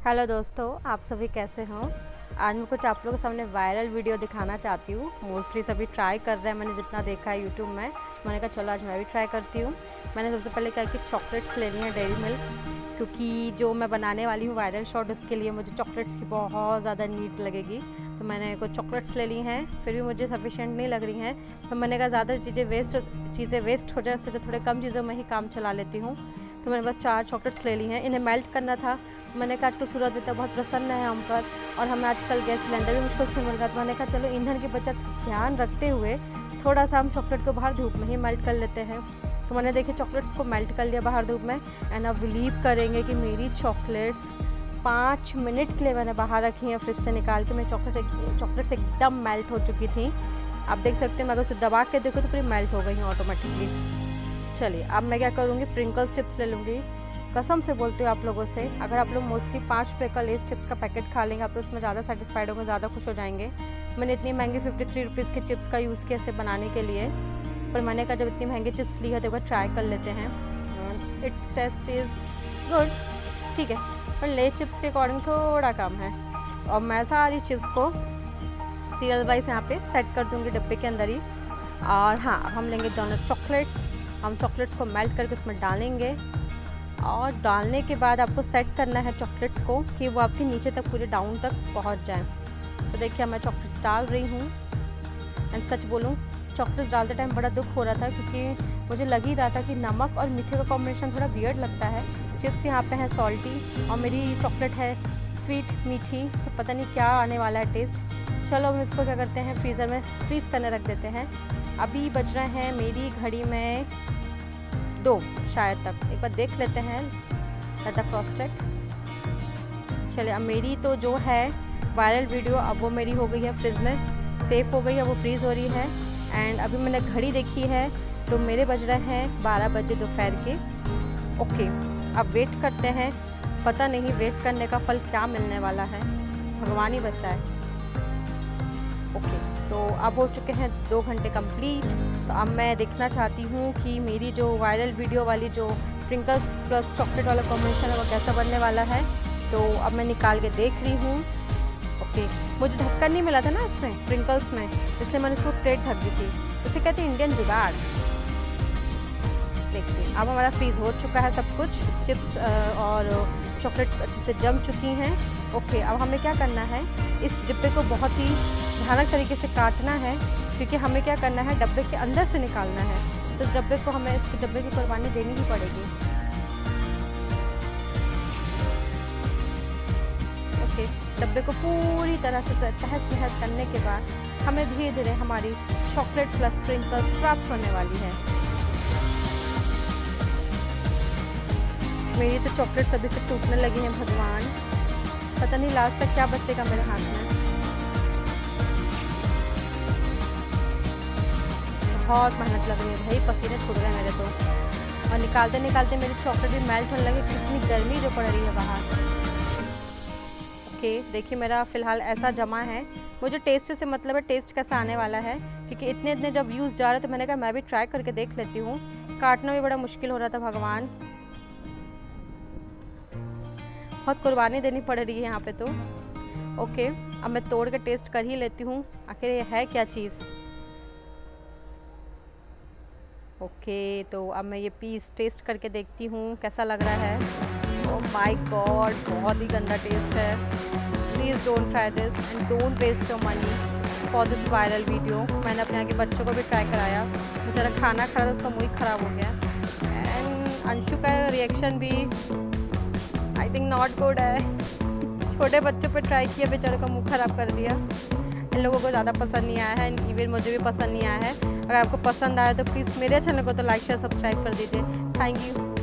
Hello दोस्तों, आप सभी कैसे हो। आज मैं कुछ आप लोगों के सामने वायरल वीडियो दिखाना चाहती हूँ। मोस्टली सभी ट्राई कर रहे हैं, मैंने जितना देखा है यूट्यूब में। मैंने कहा चलो आज मैं भी ट्राई करती हूँ। मैंने सबसे पहले क्या कि चॉकलेट्स लेनी है डेयरी मिल्क, क्योंकि जो मैं बनाने वाली हूँ वायरल शॉट, उसके लिए मुझे चॉकलेट्स की बहुत ज़्यादा नीड लगेगी। तो मैंने कुछ चॉकलेट्स ले ली हैं, फिर भी मुझे सफिशेंट नहीं लग रही हैं। तो मैंने कहा ज़्यादा चीज़ें वेस्ट हो जाए, उससे तो थोड़े कम चीज़ों में ही काम चला लेती हूँ। तो मैंने बस 4 चॉकलेट्स ले ली हैं। इन्हें मेल्ट करना था। मैंने कहा आजकल सूरज देवता बहुत प्रसन्न है हम पर, और हमें आजकल गैस सिलेंडर भी मुश्किल से मिल रहा था। मैंने कहा चलो ईंधन की बचत ध्यान रखते हुए थोड़ा सा हम चॉकलेट को बाहर धूप में ही मेल्ट कर लेते हैं। तो मैंने देखिए चॉकलेट्स को मेल्ट कर लिया बाहर धूप में। एंड आप बिलीव करेंगे कि मेरी चॉकलेट्स 5 मिनट के लिए मैंने बाहर रखी हैं फ्रिज से निकाल के। मेरी चॉकलेट्स एकदम मेल्ट हो चुकी थी। आप देख सकते हैं, मैं अगर उसे दबा के देखो तो पूरी मेल्ट हो गई हैं ऑटोमेटिकली। चलिए अब मैं क्या करूँगी, प्रिंकल्स चिप्स ले लूँगी। कसम से बोलती हूँ आप लोगों से, अगर आप लोग मोस्टली 5 रुपये का लेस चिप्स का पैकेट खा लेंगे, आप तो उसमें ज़्यादा सेटिस्फाइड होंगे, ज़्यादा खुश हो जाएंगे। मैंने इतनी महंगी 53 रुपीज़ के चिप्स का यूज़ किया इसे बनाने के लिए, पर मैंने कहा जब इतनी महंगी चिप्स ली है तो एक बार ट्राई कर लेते हैं। इट्स टेस्ट इज़ गुड, ठीक है, पर लेस चिप्स के अकॉर्डिंग थोड़ा कम है। और मैं सारी चिप्स को सीरियल वाइज यहाँ पे सेट कर दूँगी डब्बे के अंदर ही। और हाँ, अब हम लेंगे दोनों चॉकलेट्स। हम चॉकलेट्स को मेल्ट करके उसमें डालेंगे, और डालने के बाद आपको सेट करना है चॉकलेट्स को कि वो आपके नीचे तक पूरे डाउन तक पहुंच जाए। तो देखिए मैं चॉकलेट्स डाल रही हूँ। एंड सच बोलूँ, चॉकलेट्स डालते टाइम बड़ा दुख हो रहा था, क्योंकि मुझे लग ही रहा था कि नमक और मीठे का कॉम्बिनेशन थोड़ा वियर्ड लगता है। चिप्स यहाँ पे हैं सॉल्टी और मेरी चॉकलेट है स्वीट मीठी, तो पता नहीं क्या आने वाला है टेस्ट। चलो हम इसको क्या करते हैं, फ्रीज़र में फ्रीज़ करने रख देते हैं। अभी बज रहे हैं मेरी घड़ी में 2 शायद तक, एक बार देख लेते हैं द क्रॉस चेक। चलिए अब मेरी तो जो है वायरल वीडियो, अब वो मेरी हो गई है फ्रिज में सेफ़ हो गई है, वो फ्रीज़ हो रही है। एंड अभी मैंने घड़ी देखी है तो मेरे बज रहे हैं 12 बजे दोपहर के। ओके, अब वेट करते हैं, पता नहीं वेट करने का फल क्या मिलने वाला है, भगवान ही बचाए। ओके, तो अब हो चुके हैं 2 घंटे कंप्लीट। तो अब मैं देखना चाहती हूँ कि मेरी जो वायरल वीडियो वाली जो स्प्रिंकल्स प्लस चॉकलेट वाला कॉम्बिनेशन है वो कैसा बनने वाला है। तो अब मैं निकाल के देख रही हूँ। ओके, मुझे ढक्कन नहीं मिला था ना इसमें स्प्रिंकल्स में, इसलिए मैंने इसको प्लेट ढक दी थी। इसे कहते हैं इंडियन जुगाड़। देखिए अब हमारा फ्रीज़ हो चुका है सब कुछ, चिप्स और चॉकलेट अच्छे से जम चुकी हैं। ओके, अब हमें क्या करना है, इस डिब्बे को बहुत ही भयानक तरीके से काटना है, क्योंकि हमें क्या करना है, डब्बे के अंदर से निकालना है। तो इस डब्बे को हमें इसके डब्बे की कुर्बानी देनी ही पड़ेगी। ओके, डब्बे को पूरी तरह से तहस नहस करने के बाद हमें धीरे धीरे हमारी चॉकलेट प्लस स्प्रिंकल्स प्राप्त होने वाली है। मेरी तो चॉकलेट सभी से टूटने लगी हैं, भगवान पता नहीं लास्ट तक क्या बचेगा मेरे हाथ में। बहुत मेहनत लग रही है भाई, पसीने छूट रहे हैं मेरे तो। और निकालते निकालते मेरी चॉकलेट भी मेल्ट होने लगी, कितनी गर्मी जो पड़ रही है बाहर। ओके, देखिए मेरा फ़िलहाल ऐसा जमा है। मुझे टेस्ट से मतलब है टेस्ट कैसा आने वाला है, क्योंकि इतने इतने जब व्यूज़ जा रहे तो मैंने कहा मैं भी ट्राई करके देख लेती हूँ। काटना भी बड़ा मुश्किल हो रहा था, भगवान बहुत कुर्बानी देनी पड़ रही है यहाँ पे तो। ओके, अब मैं तोड़ के टेस्ट कर ही लेती हूँ आखिर ये है क्या चीज़। ओके, तो अब मैं ये पीस टेस्ट करके देखती हूँ कैसा लग रहा है। ओह माय गॉड, बहुत ही गंदा टेस्ट है। Please don't try this and don't waste your money for this viral video. मैंने अपने यहाँ के बच्चों को भी ट्राई कराया, बेचारा खाना खा रहा था, उसका मुँह ही ख़राब हो गया। एंड अंशु का रिएक्शन भी आई थिंक नॉट गुड है। छोटे बच्चों पे ट्राई किया, बेचारे का मुंह ख़राब कर दिया। इन लोगों को ज़्यादा पसंद नहीं आया है, इवन मुझे भी पसंद नहीं आया है। अगर आपको पसंद आया तो प्लीज़ मेरे चैनल को तो लाइक शेयर सब्सक्राइब कर दीजिए। Thank you.